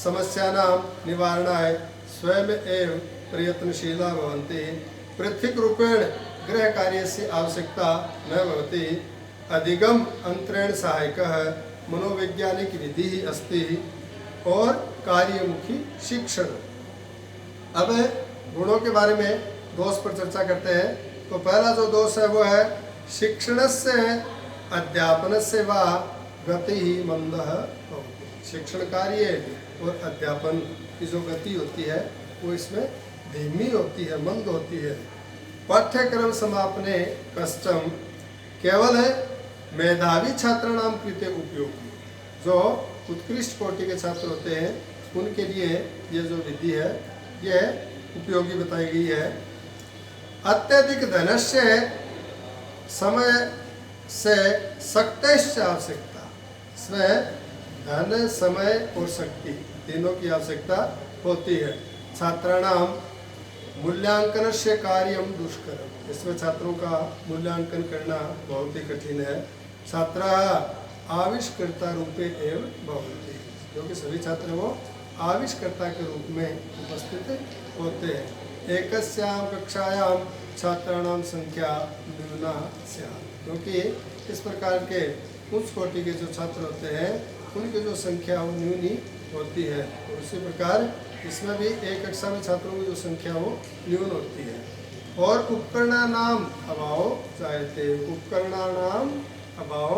समस्यानां निवारणाय स्वयं एव प्रयत्नशीला भवन्ति। पृथक् रूपेण गृह कार्यस्य आवश्यकता न भवति। अधिगम अंतरेण सहायकः मनोवैज्ञानिक विधि अस्ति और कार्यमुखी शिक्षण। अब गुणों के बारे में दोष पर चर्चा करते हैं। तो पहला जो दोष है वो है शिक्षणस्य अध्यापनस्य वा गति मंदः भवति। शिक्षण कार्य और अध्यापन की जो गति होती है वो इसमें धीमी होती है, मंद होती है। पाठ्यक्रम समापने कष्टम केवल है मेधावी छात्राणां कृते उपयोगी। जो उत्कृष्ट कोटि के छात्र होते हैं उनके लिए ये जो विधि है यह उपयोगी बताई गई है। अत्यधिक धनस्य समय से शक्तिश्च आवश्यकता। इसमें धन, समय और शक्ति तीनों की आवश्यकता होती है। छात्राणाम मूल्यांकन से कार्यम दुष्करम। इसमें छात्रों का मूल्यांकन करना बहुत ही कठिन है। छात्रा आविष्कर्ता रूपे एव भवन्ति, क्योंकि सभी छात्र वो आविष्कर्ता के रूप में उपस्थित होते हैं। एकस्यां कक्षायां छात्राणां संख्या न्यूना स्यात्, क्योंकि इस प्रकार के उच्च कोटि के जो छात्र होते हैं उनकी जो संख्या वो न्यूनी होती है। और उसी प्रकार इसमें भी एक कक्षा में छात्रों की जो संख्या वो न्यून होती है। और उपकरणानाम अभाव जायते, उपकरणानाम अभाव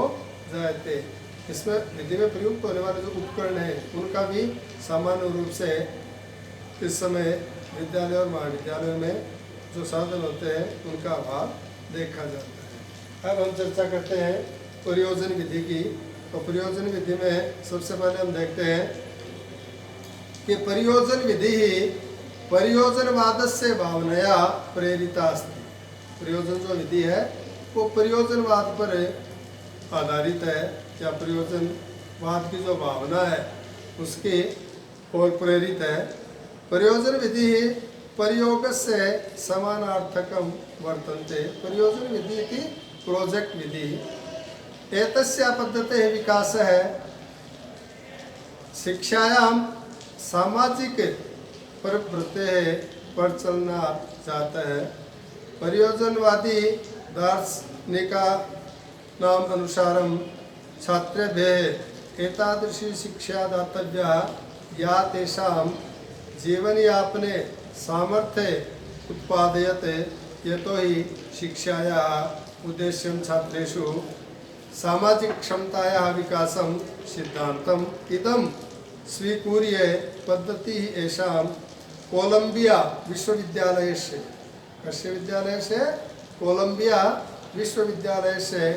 जायते। इसमें विधि में प्रयुक्त होने वाले जो उपकरण हैं उनका भी सामान्य रूप से इस समय विद्यालय और महाविद्यालय में जो साधन होते हैं उनका अभाव देखा जाता है। अब हम चर्चा करते हैं प्रयोजन विधि की। तो प्रयोजन विधि में सबसे पहले हम देखते हैं कि प्रयोजन विधि ही प्रयोजनवाद से भावनया प्रेरिता अस्ति। प्रयोजन जो विधि है वो प्रयोजनवाद पर आधारित है, या प्रयोजनवाद की जो भावना है उसकी ओर प्रेरित है। प्रयोजन विधि ही प्रयोग से समानार्थकम वर्तन्ते। प्रयोजन विधि की प्रोजेक्ट विधि एतस्या पद्धते विकास है शिक्षायां सामाजिक प्रवृत्ति पर चलना चाहता है। परियोजनवादी दार्शनिका नाम अनुसारम छात्रेभ्यः एतादृशी शिक्षा दातव्या या तेषां जीवनयापने सामर्थ्य उत्पादयते। यतो हि शिक्षायाः उद्देश्यं छात्रेषु सामाजिक क्षमतायाः विकासं सिद्धान्तम् इदं स्वीकुर्य पद्धति एषां कोलंबिया विश्वविद्यालय से, कस्य विद्यालय से, कोलंबिया विश्वविद्यालय से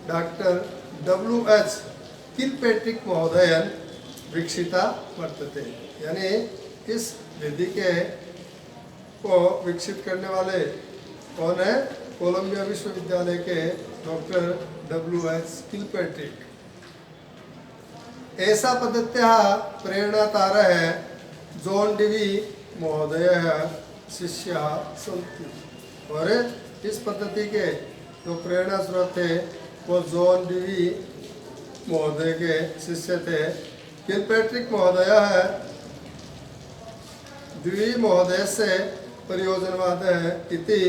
डॉक्टर W.H. किलपेट्रिक महोदयन विकसिता वर्तते। यानी इस विधि के को विकसित करने वाले कौन है? कोलंबिया विश्वविद्यालय के डॉक्टर W.H. किलपेट्रिक। ऐसा पद्धत्याः प्रेरणातारः जॉन डीवी महोदयः शिष्याः सन्ति। और इस पद्धति के जो प्रेरणा स्रोत थे वो जॉन डीवी महोदय के शिष्य थे। किलपेट्रिक महोदय द्विवी महोदय से प्रयोजनवाद इति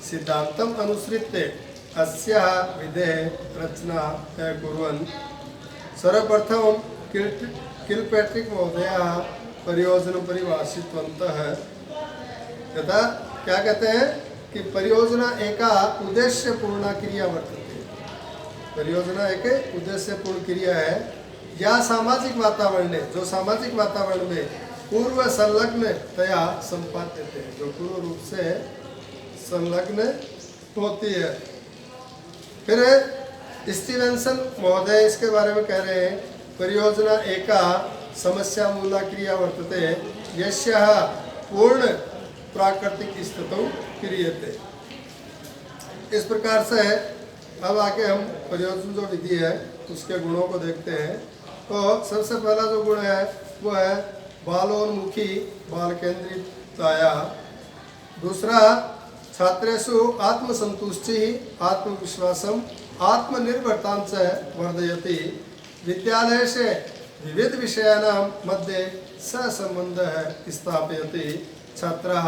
सिद्धांतम अनुसृत्य अस्याः विधेः रचना कुर्वन्। सर्वप्रथम किलपेट्रिक महोदयः परियोजना परिभाषितवन्तः। तथा क्या कहते हैं कि परियोजना एक उद्देश्य पूर्ण क्रिया वर्तते। परियोजना एक उद्देश्य पूर्ण क्रिया है या सामाजिक वातावरण है जो सामाजिक वातावरण में पूर्व संलग्नतया संपादित है, जो पूर्व रूप से संलग्न होती है। फिर स्टीवेंसन महोदय इसके बारे में कह रहे हैं परियोजना एका समस्या मूला क्रिया वर्तते यस्याः पूर्ण प्राकृतिक स्थितौ क्रियते। इस प्रकार से अब आगे हम प्रयोजन जो विधि है उसके गुणों को देखते हैं। तो सबसे पहला जो गुण है वो है बालोन्मुखी बाल केंद्रिताया। दूसरा, छात्रेषु आत्मसंतुष्टि आत्मविश्वासम आत्मनिर्भरतां च वर्धयति। विद्यालये विविध विषयाणां मध्ये सहसंबंधः स्थापयति। छात्राः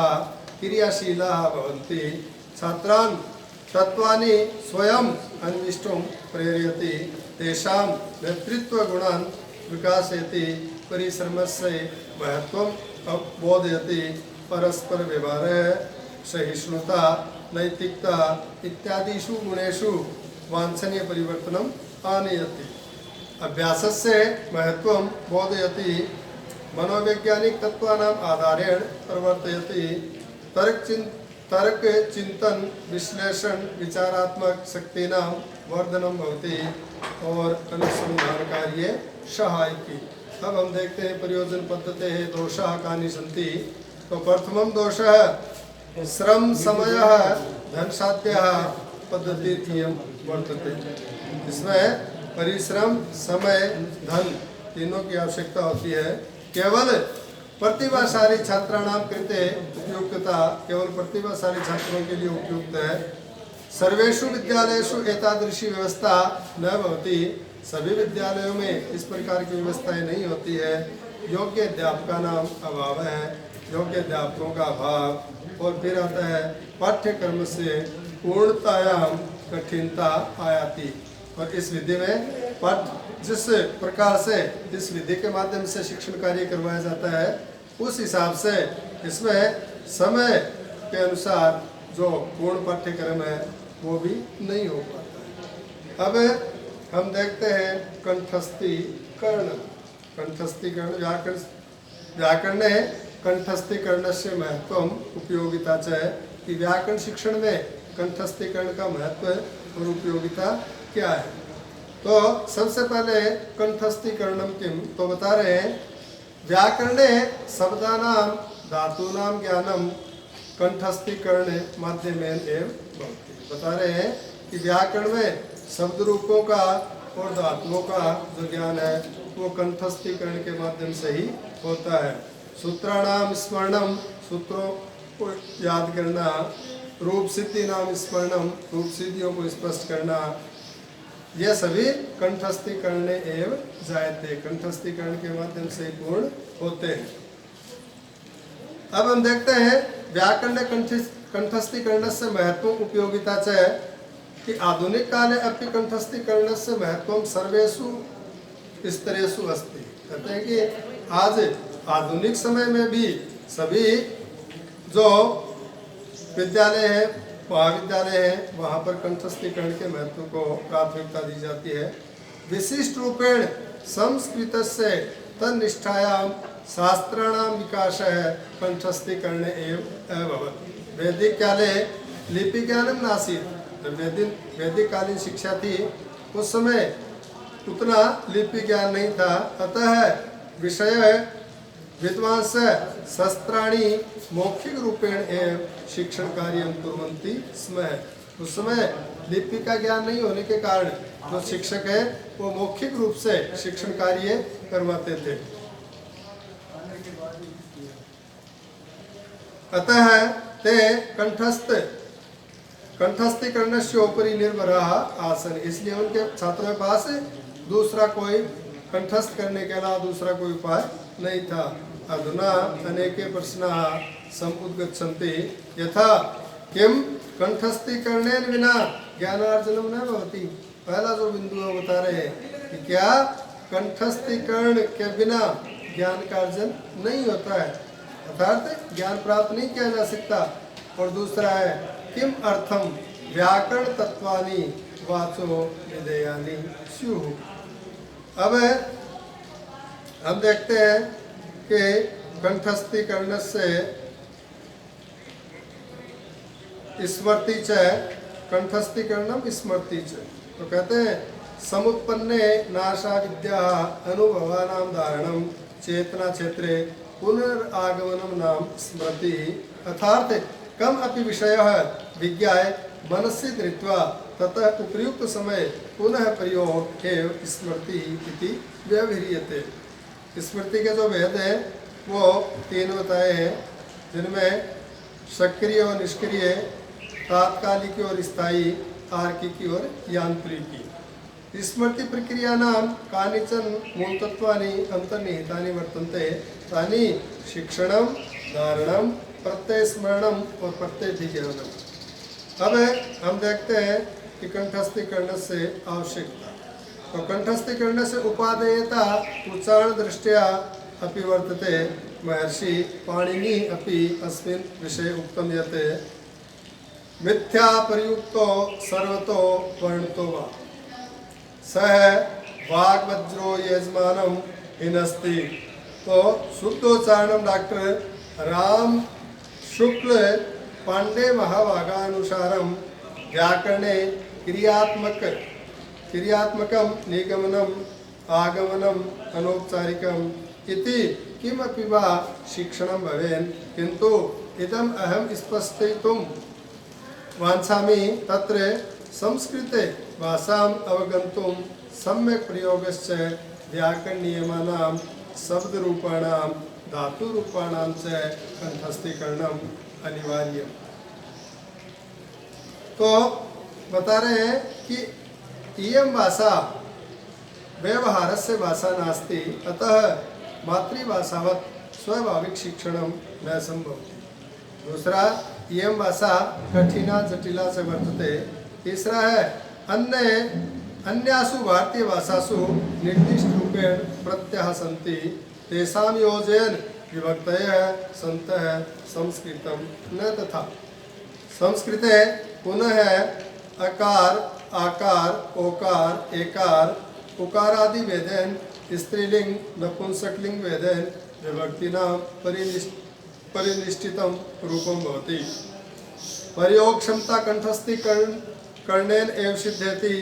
क्रियाशीलाः भवन्ति। छात्रान् तत्त्वानि स्वयं अन्वेष्टुं प्रेरयति। तेषां नेतृत्वगुणान् विकासयति। परिश्रमस्य महत्त्वं बोधयति। परस्पर व्यवहारः सहिष्णुता नैतिकता इत्यादिषु गुणेषु वांछनीय परिवर्तनम् आनयति। अभ्यासस्य महत्त्वं बोधयति। मनोवैज्ञानिक तत्त्वानाम् आधारेण प्रवर्तयति। तर्क चिंतन विश्लेषण विचारात्मक शक्तीनां वर्धनम भवति और अनुसंधान कार्ये सहायकी। अब हम देखते हैं प्रयोजन पद्धते है दोषाः कानि सन्ति। तो प्रथमम दोषः श्रम समयः धनसाध्यः पद्धतिरियं वर्तते। इसमें परिश्रम समय धन तीनों की आवश्यकता होती है। केवल प्रतिभाशाली छात्राणां कृते उपयुक्तता केवल प्रतिभाशाली छात्रों के लिए उपयुक्त है। सर्वेषु विद्यालयेषु एतादृशी व्यवस्था न भवति। सभी विद्यालयों में इस प्रकार की व्यवस्थाएं नहीं होती है। योग्य अध्यापकों नाम अभाव है, योग्य अध्यापकों का अभाव। और फिर आता है पाठ्यक्रम से पूर्णतायाम कठिनता आयाति। और इस विधि में जिस प्रकार से इस विधि के माध्यम से शिक्षण कार्य करवाया जाता है उस हिसाब से इसमें समय के अनुसार जो पूर्ण पाठ्यक्रम है वो भी नहीं हो पाता है। अब हम देखते हैं कंठस्थीकरण। कंठस्थीकरण व्याकरणे कंठस्थीकरणस्य महत्वम उपयोगिता च है कि व्याकरण शिक्षण में कंठस्थीकरण का महत्व और उपयोगिता क्या है। तो सबसे पहले कंठस्थीकरणम किम, तो बता रहे हैं व्याकरणे शब्दानां धातूनां ज्ञानम कंठस्थीकरण माध्यमेन एव भवति। बता रहे हैं कि व्याकरण में शब्द रूपों का और धातुओं का जो ज्ञान है वो कंठस्थीकरण के माध्यम से ही होता है। सूत्राणाम स्मरणम, सूत्रों को याद करना। रूप सिद्धि नाम स्मरणम, रूप सिद्धियों को स्पष्ट करना। यह सभी कंठस्थीकरण एवं जायते, कंठस्थीकरण के माध्यम से पूर्ण होते हैं। अब हम देखते हैं व्याकरण कंठस्थीकरण से महत्व उपयोगिता च है कि आधुनिक काले अपि कंठस्थीकरण से महत्व सर्वेषु स्तरेषु अस्ति। कहते हैं कि आज आधुनिक समय में भी सभी जो विद्यालय है महाविद्यालय है वहाँ पर कंठस्थीकरण के महत्व को प्राथमिकता दी जाती है। विशिष्ट रूपेण संस्कृतस्य तन्निष्ठायां शास्त्राणां विकासः कंठस्थीकरण एव अभवत्। वैदिक काले लिपि ज्ञानम नासीत्। वैदिक कालीन शिक्षा थी उस समय उतना लिपि ज्ञान नहीं था। अतः विषय विद्वांस शस्त्राणि मौखिक रूपेण एवं शिक्षण कार्य कुर्वन्ति स्म। उस समय लिपि का ज्ञान नहीं होने के कारण जो शिक्षक है वो मौखिक रूप से शिक्षण कार्य करवाते थे। अतः ते कंठस्थीकरणस्य उपरि निर्भराः आसन्। इसलिए उनके छात्रों के पास दूसरा कोई कंठस्थ करने के अलावा दूसरा कोई उपाय नहीं था। अधुना अनेके प्रश्नाः समुद्गच्छन्ति यथा किं कंठस्थीकरणेन विना ज्ञानार्जनम न भवति। पहला जो बिंदु है बता रहे हैं कि क्या कंठस्थीकरण के बिना ज्ञान का अर्जन नहीं होता है, अर्थात ज्ञान प्राप्त नहीं किया जा सकता। और दूसरा है किम अर्थम व्याकरण तत्वानि वाचो विधेयानि स्युः। अब हम देखते हैं कि कंठस्थीकरण से स्मृति च, कंठस्थीकरणम स्मृति च। तो कहते हैं समुत्पन्ने नाशा विद्या अनुभवानां धारणम चेतना क्षेत्रे पुनरागमनम नाम स्मृति। अर्थात कम अपि विषयः विज्ञाय मनसि धृत्वा ततः उपयुक्त समय पुनः प्रयोग एवं स्मृति इति व्यवह्रियते। स्मृति के जो भेद है वो 3 बताए हैं, जिनमें सक्रिय और निष्क्रिय, तात्कालिक और स्थायी, तार्किकी और यांत्रिकी। स्मृति प्रक्रियाणां कानिचन मूलतत्वानि अंतर्निहितानि वर्तन्ते, तानि शिक्षणं, धारणं, प्रत्ययस्मरणं और प्रत्ययभिज्ञानम्। अब हम देखते हैं कि कंठस्थीकरण से आवश्यकता। तो कंठस्थीकरण से उपादेयता उच्चारण दृष्टिया अपि वर्तते। महर्षि पाणिनि अपि अस्मिन् विषये उक्तं यत् मिथ्या प्रयुक्तो सर्वतो वर्णतो वा सह वाग्वज्रो यजमानम हिनस्ति। तो शुद्धोच्चारणम डॉक्टर राम शुक्ल पांडे महाभागानुसारम व्याकरणे क्रियात्मकम निगमनम आगमनम अनौपचारिकम इति किमपि वा शिक्षणं भवेन्, किन्तु इदम् अहं स्पष्टयितुं वाञ्छामि तत्र संस्कृते भाषाम् अवगन्तुं सम्यक् प्रयोगश्च व्याकरणनियमानां शब्दरूपाणां धातुरूपाणां च कंठस्थीकरणम् अनिवार्यम्। तो बता रहे हैं कि इयं भाषा व्यवहारस्य भाषा नास्ति, अतः मातृभाषावत् स्वाभाविक शिक्षणं न संभवति। दूसरा, इयं भाषा कठिना जटिला च वर्तते। तीसरा है अन्यासु भारतीय भाषासु निर्दिष्ट रूपेण प्रत्ययः सन्ति, तेषां योजयन् विभक्तयः सन्तः संस्कृतं न तथा। संस्कृते पुनः अकार, आकार, ओकार, एकार, उकारादि भेदेन स्त्रीलिंग नपुंसकलिंग भेदेन विभक्तिनां परिनिष्ठितं रूपं भवति। प्रयोग क्षमता कंठस्थीकरणेन एव सिद्ध्यति।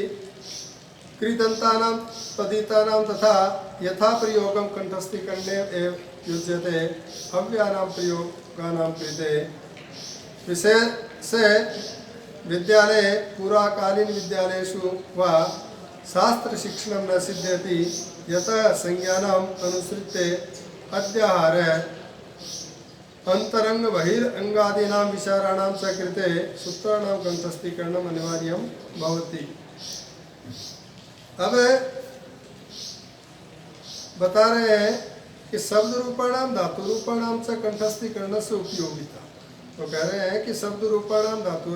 कृदन्तानां तदितानां तथा यथा प्रयोगं कंठस्थीकरणेन एव युज्यते। अव्ययानां प्रयोगानां कृते विशेष विद्यालये पुराकालीन विद्यालयेषु वा शास्त्र शिक्षणं न सिद्ध्यति, यतः संज्ञानाम् अनुसृत्य अध्याहारः अंतरंग बहिरंगादीनां विचाराणां च कृते सूत्राणां कंठस्थीकरणम् अनिवार्यं भवति। अब बता रहे हैं कि शब्द रूपाणां धातु रूपाणां च कंठस्थीकरणस्य उपयोगिता। तो कह रहे हैं कि शब्द रूपाणां धातु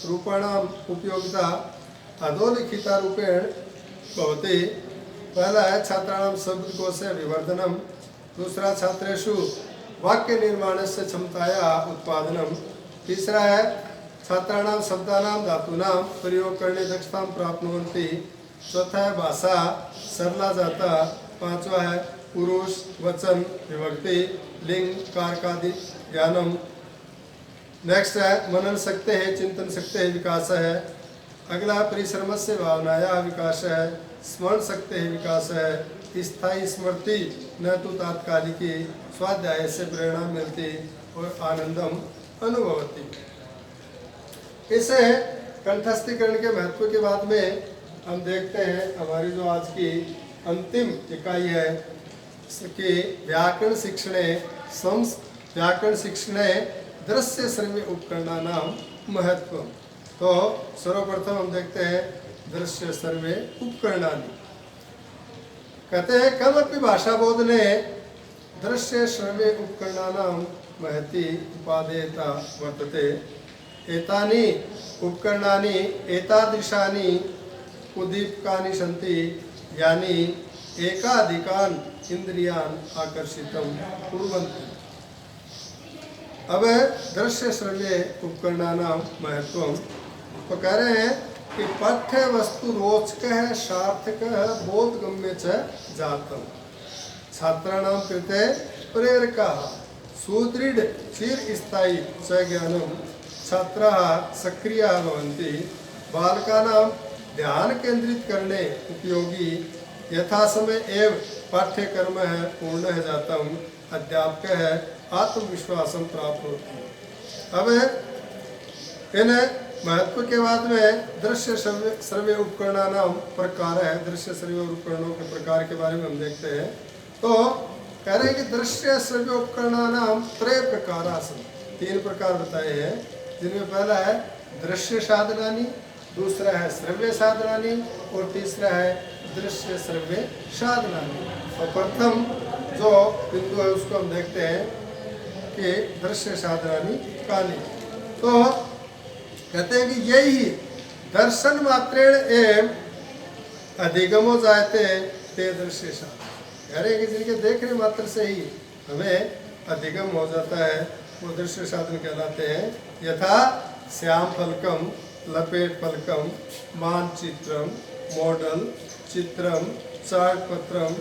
रूपाणां उपयोगिता अधोलिखिता रूपेण भवति। पहला है छात्राणां शब्दकोशे विवर्धनम। दूसरा, छात्रेषु वाक्य निर्माणस्य क्षमताया उत्पादनम। तीसरा है छात्राणां शब्दानां धातूनां प्रयोग करने दक्षतां प्राप्नुवन्ति। चौथा है भाषा सरला जाता। पांचवा है पुरुष वचन विभक्ति लिंग कारकादि ज्ञानम। नेक्स्ट है मनन शक्ति है, चिंतन शक्ति है, विकास है। अगला परिश्रम से भावनाया विकास है, स्मरण शक्ति है, विकास है। स्थायी स्मृति न तो तात्कालिकी, स्वाध्याय से प्रेरणा मिलती और आनंदम अनुभवती। इसे कंठस्थीकरण के महत्व के बाद में हम देखते हैं हमारी जो आज की अंतिम इकाई है कि व्याकरण शिक्षणे दृश्य श्रव्य उपकरणानां महत्व। तो सर्वप्रथम हम देखते हैं दृश्य श्रव्य उपकरणानि। कहते हैं कमपि भाषाबोधने दृश्य श्रव्य उपकरणानां महती उपादेयता वर्तते। एतानि उपकरणानि एतादृशानि उद्दीपकानि सन्ति यानि एकाधिकान् इंद्रियान् आकर्षितं कुर्वन्ति। अब दृश्य श्रव्य उपकरणानां महत्वं। तो कह रहे हैं कि पाठ्य वस्तु रोचकः सार्थकः बोधगम्य च जातम्। छात्राणां कृते प्रेरकः सुदृढ़ चिरस्थायी च ज्ञानं छात्राः सक्रियाः भवन्ति। बालकानां ध्यान केंद्रित करने उपयोगी यथासमय एव पाठ्यक्रम है पूर्ण जातम अध्यापक है आत्मविश्वासम प्राप्त होती। अब इन महत्व के बाद में दृश्य श्रव्य उपकरणानां प्रकार है। दृश्य श्रव्य उपकरणों के प्रकार के बारे में हम देखते हैं। तो कह रहे हैं कि दृश्य श्रव्य उपकरणानाम त्रय प्रकार आसन, 3 प्रकार बताए हैं, जिनमें पहला है दृश्य साधनानी, दूसरा है श्रव्य साधनानी और तीसरा है दृश्य श्रव्य साधनानी। और प्रथम जो बिंदु है उसको हम देखते हैं कि दृश्य साधनानी कानी। तो कहते हैं कि यही दर्शन मात्रेण एवं अधिगमो जायते ते दृश्य साधन। कह रहे हैं कि जिनके देखने मात्र से ही हमें अधिगम हो जाता है वो दृश्य साधन कहलाते हैं। यथा श्याम फलकम, लपेट फलकम, मानचित्रम, मॉडल, चित्रम, चार्ट पत्रम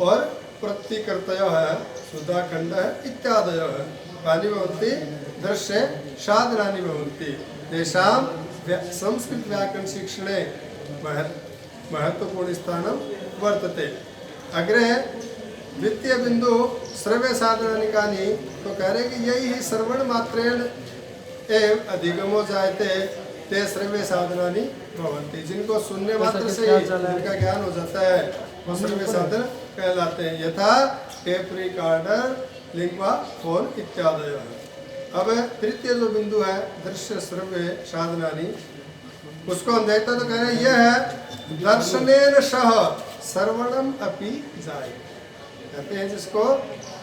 और प्रतिकृतय है, सुधाखंड है इत्यादय है। कानि भवन्ति दृश्य साधनानि भवन्ति। तेषां संस्कृत व्याकरण शिक्षणे महत्वपूर्ण स्थानं वर्तते। अग्रे द्वितीय बिंदु श्रव्य साधनानि कानि। तो कह रहे कि यही श्रवण मात्रेण एवं अधिगमो जायते ते श्रव्य साधनानि भवन्ति। जिनको सुनने मात्र से ही जिनका ज्ञान हो जाता है वो श्रव्य साधन कहलाते हैं। यथा टेप रिकॉर्डर, लिंगवा, फोन इत्यादि। अब तृतीय जो बिंदु है दृश्य श्रव्य साधनानि, उसको हम देखते हैं तो कह रहे हैं यह है दर्शनेन सह श्रवणम अपि जाय। कहते हैं जिसको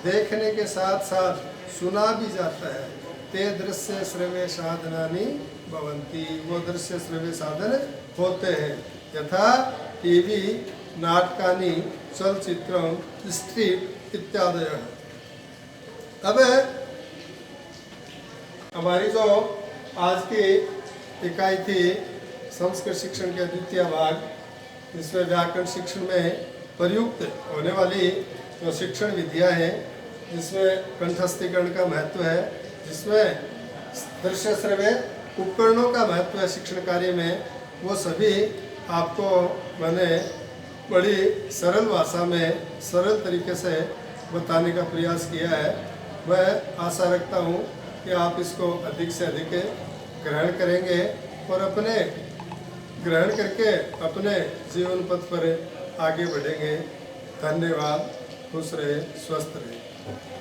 देखने के साथ साथ सुना भी जाता है। ते दृश्य श्रव्य साधनानि भवन्ति, वो दृश्य श्रव्य साधन होते हैं। यथा टीवी, नाटकानि, चलचित्रम, स्ट्रीट इत्यादि। अब हमारी जो आज की इकाई थी संस्कृत शिक्षण के द्वितीय भाग, जिसमें व्याकरण शिक्षण में प्रयुक्त होने वाली जो शिक्षण विधियाँ हैं, जिसमें कंठस्थीकरण का महत्व है, जिसमें दृश्य श्रव्य उपकरणों का महत्व है शिक्षण कार्य में, वो सभी आपको मैंने बड़ी सरल भाषा में सरल तरीके से बताने का प्रयास किया है। मैं आशा रखता हूँ कि आप इसको अधिक से अधिक ग्रहण करेंगे और अपने ग्रहण करके अपने जीवन पथ पर आगे बढ़ेंगे। धन्यवाद। खुश रहे, स्वस्थ रहे।